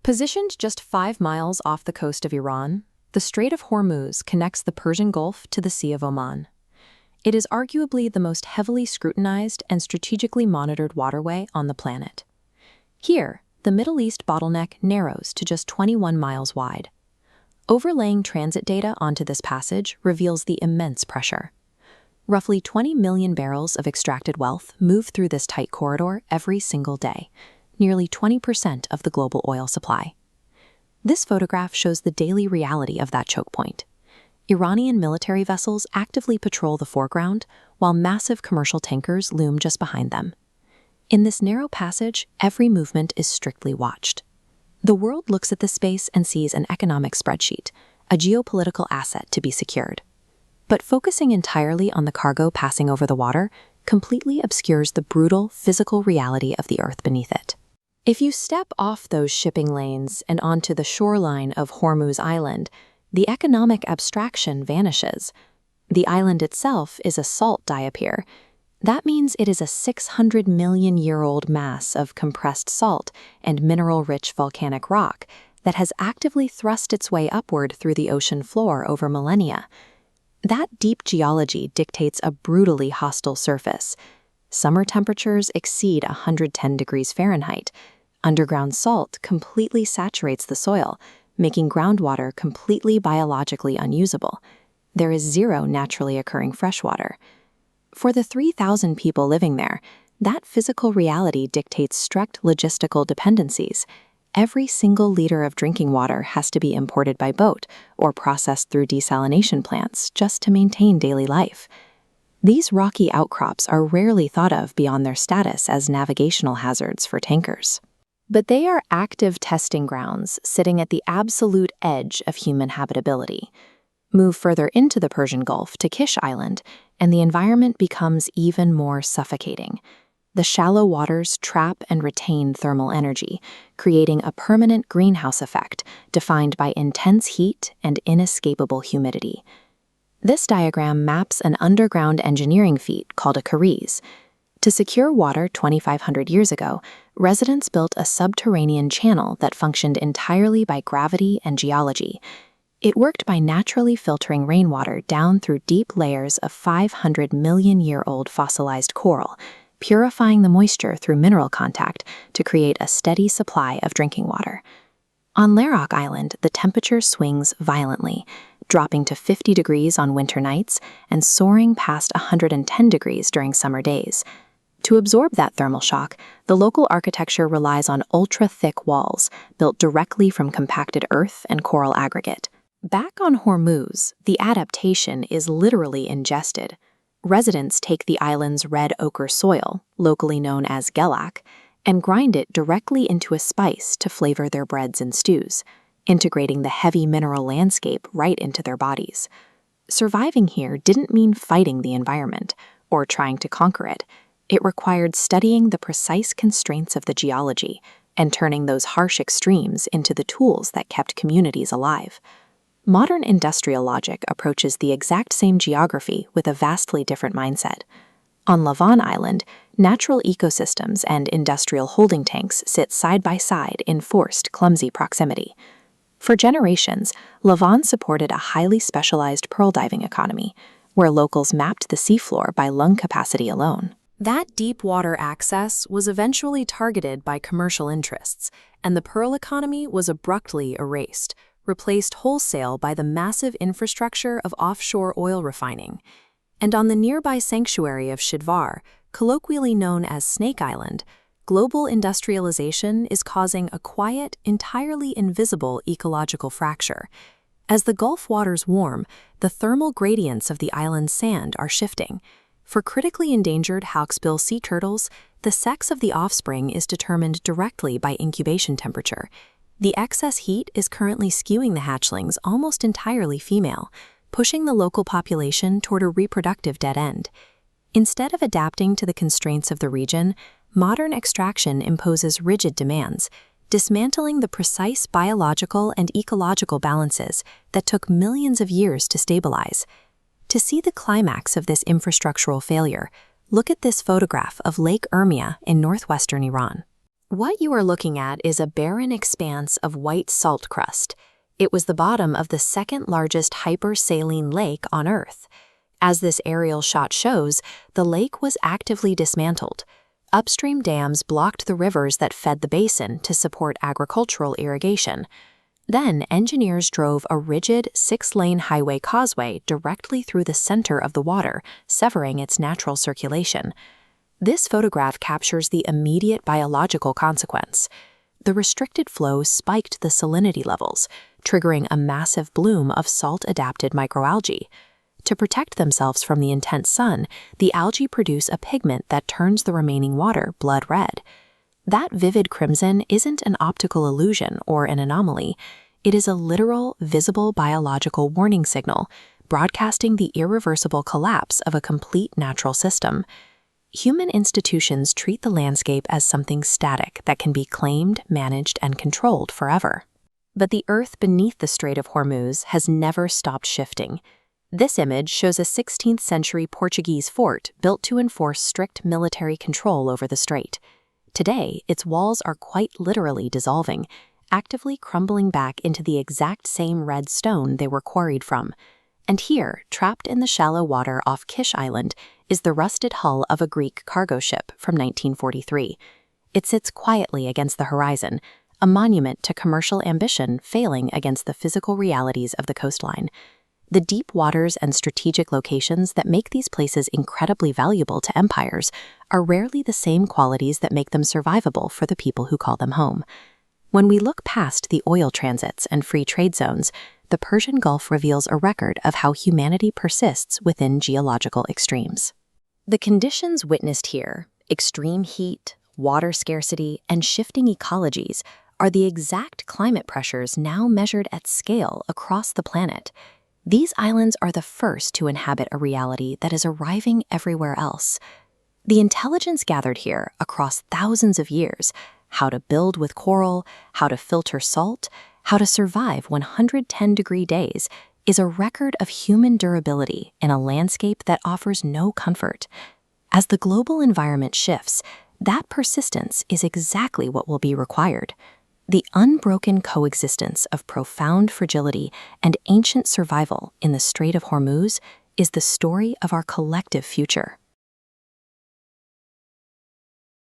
Positioned just 5 miles off the coast of Iran, the Strait of Hormuz connects the Persian Gulf to the Sea of Oman. It is arguably the most heavily scrutinized and strategically monitored waterway on the planet. Here, the Middle East bottleneck narrows to just 21 miles wide. Overlaying transit data onto this passage reveals the immense pressure. Roughly 20 million barrels of extracted wealth move through this tight corridor every single day, nearly 20% of the global oil supply. This photograph shows the daily reality of that choke point. Iranian military vessels actively patrol the foreground, while massive commercial tankers loom just behind them. In this narrow passage, every movement is strictly watched. The world looks at this space and sees an economic spreadsheet, a geopolitical asset to be secured. But focusing entirely on the cargo passing over the water completely obscures the brutal physical reality of the earth beneath it. If you step off those shipping lanes and onto the shoreline of Hormuz Island, the economic abstraction vanishes. The island itself is a salt diapir. That means it is a 600 million-year-old mass of compressed salt and mineral-rich volcanic rock that has actively thrust its way upward through the ocean floor over millennia. That deep geology dictates a brutally hostile surface. Summer temperatures exceed 110 degrees Fahrenheit. Underground salt completely saturates the soil, making groundwater completely biologically unusable. There is zero naturally occurring freshwater. For the 3,000 people living there, that physical reality dictates strict logistical dependencies. Every single liter of drinking water has to be imported by boat or processed through desalination plants just to maintain daily life. These rocky outcrops are rarely thought of beyond their status as navigational hazards for tankers. But they are active testing grounds sitting at the absolute edge of human habitability. Move further into the Persian Gulf to Kish Island, and the environment becomes even more suffocating. The shallow waters trap and retain thermal energy, creating a permanent greenhouse effect defined by intense heat and inescapable humidity. This diagram maps an underground engineering feat called a kariz. To secure water 2,500 years ago, residents built a subterranean channel that functioned entirely by gravity and geology. It worked by naturally filtering rainwater down through deep layers of 500 million-year-old fossilized coral, purifying the moisture through mineral contact to create a steady supply of drinking water. On Larak Island, the temperature swings violently, dropping to 50 degrees on winter nights and soaring past 110 degrees during summer days. To absorb that thermal shock, the local architecture relies on ultra-thick walls built directly from compacted earth and coral aggregate. Back on Hormuz, the adaptation is literally ingested. Residents take the island's red ochre soil, locally known as gelak, and grind it directly into a spice to flavor their breads and stews, integrating the heavy mineral landscape right into their bodies. Surviving here didn't mean fighting the environment or trying to conquer it. It required studying the precise constraints of the geology and turning those harsh extremes into the tools that kept communities alive. Modern industrial logic approaches the exact same geography with a vastly different mindset. On Lavan Island, natural ecosystems and industrial holding tanks sit side by side in forced, clumsy proximity. For generations, Lavan supported a highly specialized pearl diving economy, where locals mapped the seafloor by lung capacity alone. That deep water access was eventually targeted by commercial interests, and the pearl economy was abruptly erased, replaced wholesale by the massive infrastructure of offshore oil refining. And on the nearby sanctuary of Shidvar, colloquially known as Snake Island, global industrialization is causing a quiet, entirely invisible ecological fracture. As the Gulf waters warm, the thermal gradients of the island's sand are shifting. For critically endangered hawksbill sea turtles, the sex of the offspring is determined directly by incubation temperature. The excess heat is currently skewing the hatchlings almost entirely female, pushing the local population toward a reproductive dead end. Instead of adapting to the constraints of the region, modern extraction imposes rigid demands, dismantling the precise biological and ecological balances that took millions of years to stabilize. To see the climax of this infrastructural failure, look at this photograph of Lake Urmia in northwestern Iran. What you are looking at is a barren expanse of white salt crust. It was the bottom of the second-largest hypersaline lake on Earth. As this aerial shot shows, the lake was actively dismantled. Upstream dams blocked the rivers that fed the basin to support agricultural irrigation. Then, engineers drove a rigid 6-lane highway causeway directly through the center of the water, severing its natural circulation. This photograph captures the immediate biological consequence. The restricted flow spiked the salinity levels, triggering a massive bloom of salt-adapted microalgae. To protect themselves from the intense sun, the algae produce a pigment that turns the remaining water blood red. That vivid crimson isn't an optical illusion or an anomaly. It is a literal, visible biological warning signal, broadcasting the irreversible collapse of a complete natural system. Human institutions treat the landscape as something static that can be claimed, managed, and controlled forever. But the earth beneath the Strait of Hormuz has never stopped shifting. This image shows a 16th-century Portuguese fort built to enforce strict military control over the strait. Today, its walls are quite literally dissolving, actively crumbling back into the exact same red stone they were quarried from. And here, trapped in the shallow water off Kish Island, is the rusted hull of a Greek cargo ship from 1943. It sits quietly against the horizon, a monument to commercial ambition failing against the physical realities of the coastline. The deep waters and strategic locations that make these places incredibly valuable to empires are rarely the same qualities that make them survivable for the people who call them home. When we look past the oil transits and free trade zones, the Persian Gulf reveals a record of how humanity persists within geological extremes. The conditions witnessed here, extreme heat, water scarcity, and shifting ecologies, are the exact climate pressures now measured at scale across the planet. These islands are the first to inhabit a reality that is arriving everywhere else. The intelligence gathered here across thousands of years, how to build with coral, how to filter salt, how to survive 110-degree days, is a record of human durability in a landscape that offers no comfort. As the global environment shifts, that persistence is exactly what will be required. The unbroken coexistence of profound fragility and ancient survival in the Strait of Hormuz is the story of our collective future.